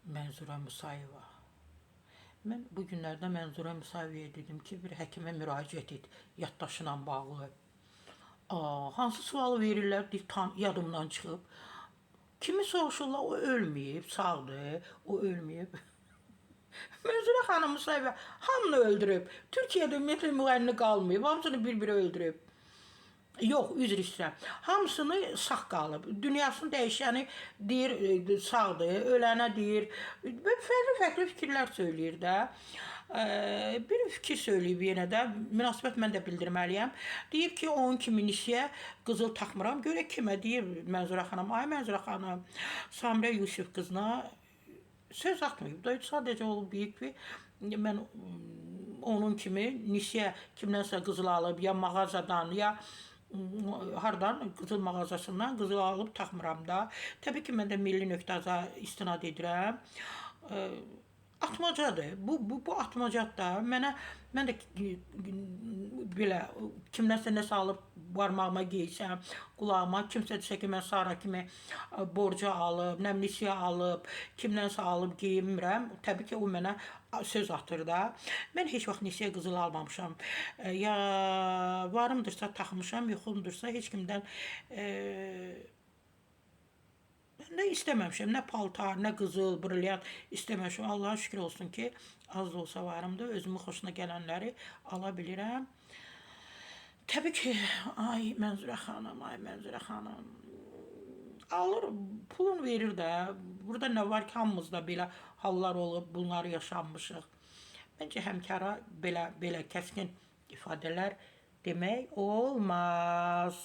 Mənzurə Musayeva. Mən bu günlərdə Mənzurə Musayevaya dedim ki, bir həkimə müraciət et yaddaşla bağlı. Hansı sualı verirlər, yadımdan çıxıb. Kimi soruşurlar, o ölməyib, sağdır, o ölməyib. Mənzurə xanım Musayeva hamını öldürüb. Türkiyədə ümumiyyətlə müğənni qalmayıb, hamısını bir-biri öldürüb. Yox, üzr istəyirəm. Hamısını sağ qalıb. Dünyasını dəyişəni deyir sağdır, ölənə deyir. Fərqli fikirlər söyləyir də. Bir fikir söyləyib yenə də, münasibət mən də bildirməliyəm. Deyib ki, onun kimi nişiyə qızıl taxmıram. Görə kimə deyir Mənzurə xanım? Ay Mənzurə xanım, Samirə Yusif qızına söz atmayıb da, sadəcə olub deyib ki, mən onun kimi nişiyə kimdənsə qızıl alıb, ya mağazadan, ya hardan qızıl mağazasından qızıl alıb taxmıram da. Təbii ki, mən də milli nöqtəza istinad edirəm. Atmacadır. Bu atmacadır da. Mən də belə kimdənsə nəsə alıb barmağıma geysəm, qulağıma, kimsə desə ki, mən Sara kimi borca alıb, nəmlisiyə alıb, kimdənsə alıb geyinmirəm. Təbii ki, o mənə söz atır da. Mən heç vaxt nisiyə qızıl almamışam. Ya varımdırsa taxmışam, yoxumdursa heç kimdən nə istəməmişəm, nə paltar, nə qızıl, brilyant istəməmişəm. Allaha şükür olsun ki, az da olsa varımdır. Özümün xoşuna gələnləri ala bilirəm. Təbii ki, ay Mənzurə xanım, ay Mənzurə xanım. Alır, pulunu verir də. Burada nə var ki, hamımızda belə hallar olub, bunları yaşanmışıq. Məncə həmkara belə kəskin ifadələr demək olmaz.